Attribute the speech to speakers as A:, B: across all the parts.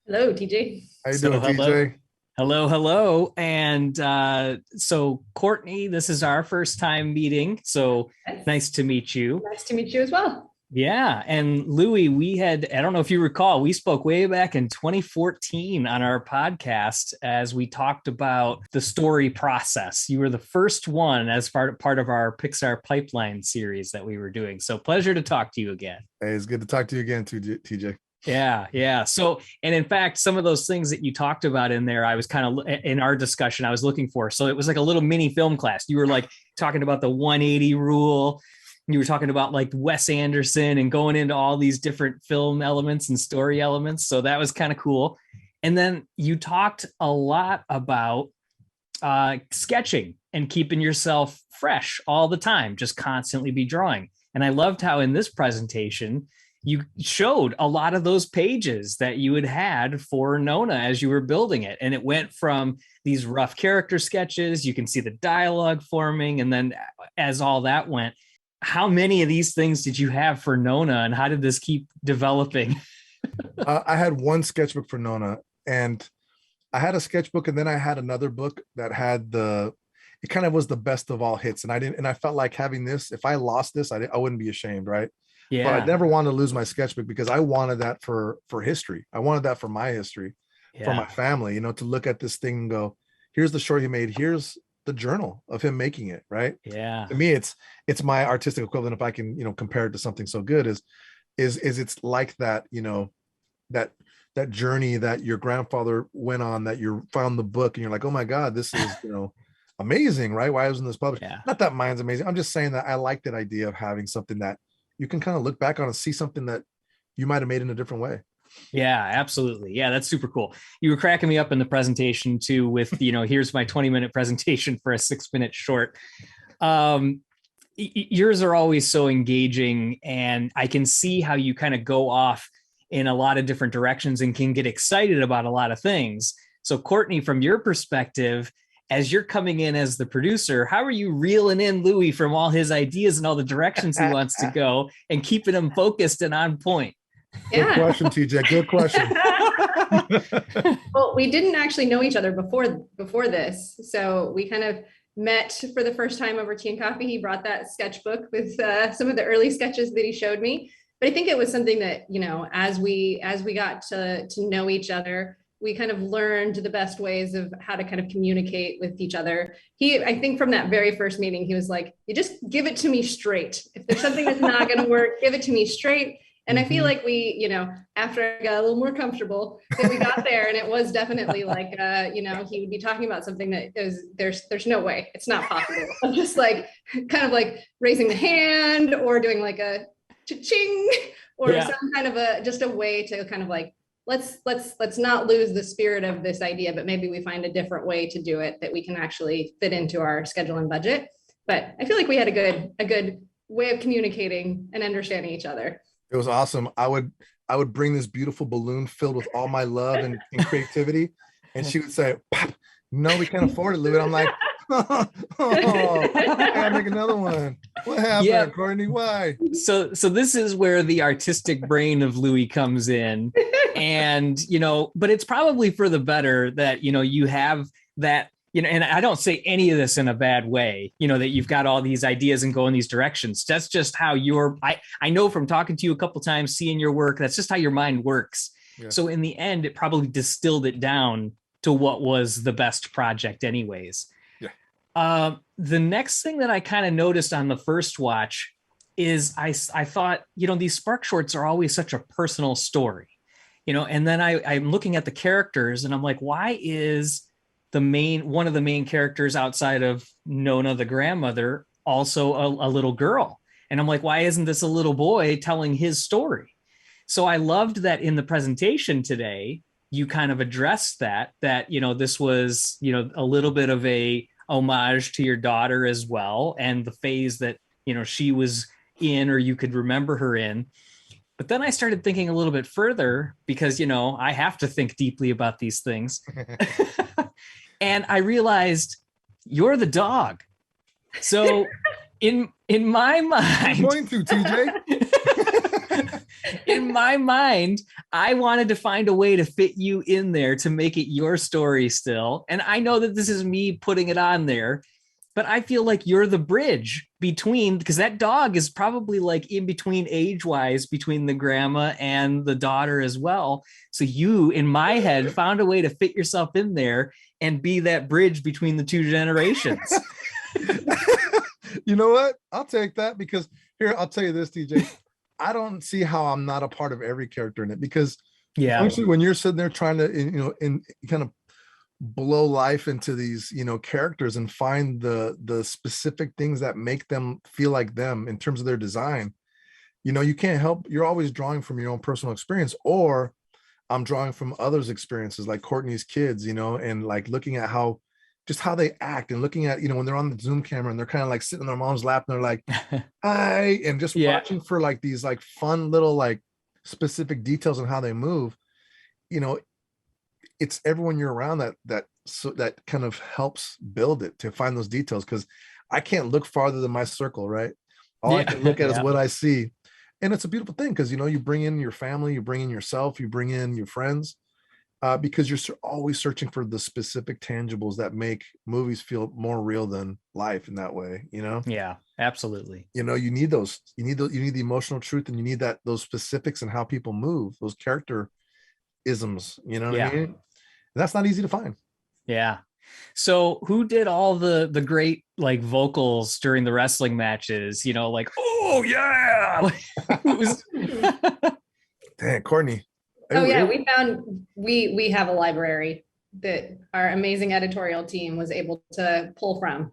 A: Hello, TJ.
B: How you
C: So
B: doing,
C: hello,
B: TJ?
C: hello, and so Courtney, this is our first time meeting. So
A: Yes.
C: nice to meet you.
A: Nice to meet you as well.
C: Yeah, and Louis, I don't know if you recall, we spoke way back in 2014 on our podcast as we talked about the story process. You were the first one as part of our Pixar pipeline series that we were doing. So pleasure to talk to you again.
B: Hey, it's good to talk to you again, TJ.
C: Yeah, yeah. So, and in fact, some of those things that you talked about in there, I was kind of in our discussion, I was looking for. So it was like a little mini film class. You were like talking about the 180 rule. You were talking about like Wes Anderson and going into all these different film elements and story elements. So that was kind of cool. And then you talked a lot about sketching and keeping yourself fresh all the time, just constantly be drawing. And I loved how in this presentation, you showed a lot of those pages that you had for Nona as you were building it. And it went from these rough character sketches, you can see the dialogue forming. And then as all that went, how many of these things did you have for Nona and how did this keep developing?
B: I had one sketchbook for Nona, and I had a sketchbook, and then I had another book that had it kind of was the best of all hits. And I felt like having this, if I lost this, I wouldn't be ashamed, right? But I
C: Yeah.
B: never wanted to lose my sketchbook because I wanted that for history. I wanted that for my history, for my
C: Yeah.
B: family, to look at this thing and go, here's the short he made, here's the journal of him making it, right?
C: Yeah.
B: To me, it's my artistic equivalent, if I can, compare it to something so good, is it's like that, that that journey that your grandfather went on, that you found the book and you're like, oh my God, this is, amazing, right? Why wasn't this published?
C: Yeah.
B: Not that mine's amazing. I'm just saying that I like that idea of having something that you can kind of look back on and see something that you might have made in a different way.
C: Yeah, absolutely. Yeah, that's super cool. You were cracking me up in the presentation too with, here's my 20-minute presentation for a 6-minute short. Um, Yours are always so engaging and I can see how you kind of go off in a lot of different directions and can get excited about a lot of things. So Courtney, from your perspective, as you're coming in as the producer, how are you reeling in Louis from all his ideas and all the directions he wants to go and keeping him focused and on point?
B: Good
A: Yeah.
B: question, TJ. Good question.
A: Well, we didn't actually know each other before this, so we kind of met for the first time over tea and coffee. He brought that sketchbook with some of the early sketches that he showed me. But I think it was something that, as we got to know each other, we kind of learned the best ways of how to kind of communicate with each other. I think from that very first meeting, he was like, you just give it to me straight. If there's something that's not going to work, give it to me straight. And I feel like we, after I got a little more comfortable, that we got there, and it was definitely like, he would be talking about something that is there's no way, it's not possible. I'm just like kind of like raising the hand or doing like a cha-ching or
C: Yeah.
A: some kind of just a way to kind of like let's not lose the spirit of this idea, but maybe we find a different way to do it that we can actually fit into our schedule and budget. But I feel like we had a good way of communicating and understanding each other.
B: It was awesome. I would bring this beautiful balloon filled with all my love and creativity, and she would say, "Pop, no, we can't afford it, Louis." I'm like, oh, I gotta make another one. What happened,
C: Yeah.
B: Courtney? Why?
C: So this is where the artistic brain of Louis comes in. And, but it's probably for the better that, you have that, and I don't say any of this in a bad way, that you've got all these ideas and go in these directions. That's just how I know from talking to you a couple of times, seeing your work, that's just how your mind works.
B: Yeah.
C: So in the end, it probably distilled it down to what was the best project anyways.
B: Yeah.
C: The next thing that I kind of noticed on the first watch is I thought, these SparkShorts are always such a personal story, and then I'm looking at the characters and I'm like, why is one of the main characters outside of Nona, the grandmother, also a little girl? And I'm like, why isn't this a little boy telling his story? So I loved that in the presentation today, you kind of addressed that, this was, a little bit of a homage to your daughter as well. And the phase that, she was in, or you could remember her in. But then I started thinking a little bit further because, I have to think deeply about these things. And I realized you're the dog. So in my mind,
B: Going to TJ.
C: In my mind, I wanted to find a way to fit you in there to make it your story still. And I know that this is me putting it on there, but I feel like you're the bridge between, because that dog is probably like in between age-wise between the grandma and the daughter as well. So you, in my head, found a way to fit yourself in there and be that bridge between the two generations.
B: You know what? I'll take that, because here, I'll tell you this, TJ. I don't see how I'm not a part of every character in it, because honestly, when you're sitting there trying to, in kind of blow life into these, characters and find the specific things that make them feel like them in terms of their design, you can't help, you're always drawing from your own personal experience, or I'm drawing from others' experiences, like Courtney's kids, and like looking at how they act, and looking at, when they're on the Zoom camera and they're kind of like sitting in their mom's lap and they're like, hi, and just watching for like these like fun little like specific details on how they move. It's everyone you're around that kind of helps build it, to find those details, because I can't look farther than my circle, right? All I can look at is what I see. And it's a beautiful thing, because you bring in your family, you bring in yourself, you bring in your friends, because you're always searching for the specific tangibles that make movies feel more real than life in that way.
C: Yeah, absolutely.
B: You need those, you need the emotional truth, and you need those specifics and how people move, those character isms, what I mean? And that's not easy to find.
C: Yeah. So who did all the great like vocals during the wrestling matches? Like, oh yeah.
B: Dang, Courtney.
A: Oh yeah, we have a library that our amazing editorial team was able to pull from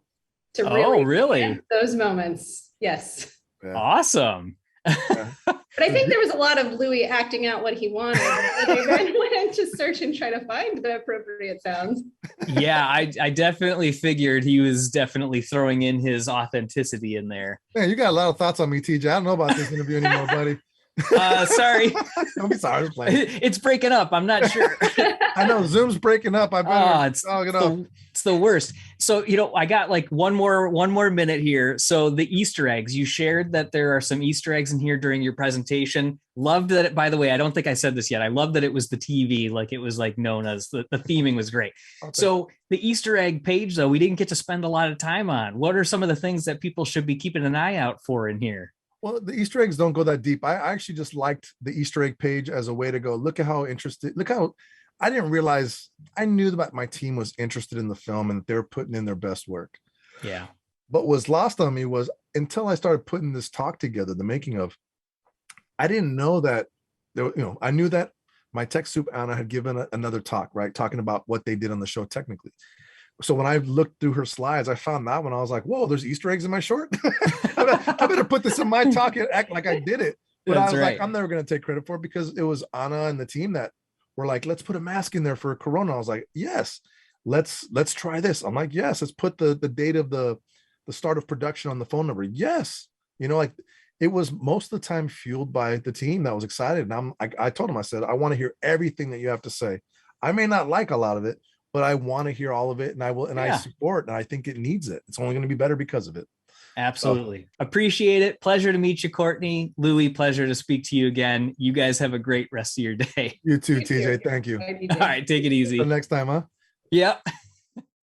A: to really those moments. Yes.
B: Yeah.
C: Awesome.
B: Yeah.
A: But I think there was a lot of Louis acting out what he wanted. They went into search and try to find the appropriate sounds.
C: Yeah, I definitely figured he was definitely throwing in his authenticity in there.
B: Man, you got a lot of thoughts on me, TJ. I don't know about this interview anymore, buddy.
C: Sorry.
B: Don't be sorry.
C: It's breaking up. I'm not sure.
B: I know Zoom's breaking up. I better
C: it's the worst. So, I got like one more minute here. So the Easter eggs, you shared that there are some Easter eggs in here during your presentation. Loved that. By the way, I don't think I said this yet. I love that it was the TV, like it was like Nona's, the theming was great. Okay. So the Easter egg page, though, we didn't get to spend a lot of time on. What are some of the things that people should be keeping an eye out for in here?
B: Well, the Easter eggs don't go that deep. I actually just liked the Easter egg page as a way to go, look how I didn't realize, I knew that my team was interested in the film and they're putting in their best work.
C: Yeah.
B: But what's lost on me was, until I started putting this talk together, the making of, I didn't know that there, I knew that my tech soup Anna had given another talk, right? Talking about what they did on the show technically. So when I looked through her slides, I found that one. I was like, whoa, there's Easter eggs in my short. I better put this in my talk and act like I did it. But I was like, I'm never going to take credit for it, because it was Anna and the team that were like, let's put a mask in there for Corona. I was like, yes, let's try this. I'm like, yes, let's put the date of the start of production on the phone number. Yes. Like it was most of the time fueled by the team that was excited. And I told him, I said, I want to hear everything that you have to say. I may not like a lot of it, but I want to hear all of it, and I will, and I support, and I think it needs it. It's only going to be better because of it.
C: Absolutely. Appreciate it. Pleasure to meet you, Courtney. Louis, pleasure to speak to you again. You guys have a great rest of your day.
B: You too, TJ. Thank you.
C: All right, take it easy.
B: Until next time, huh?
C: Yep.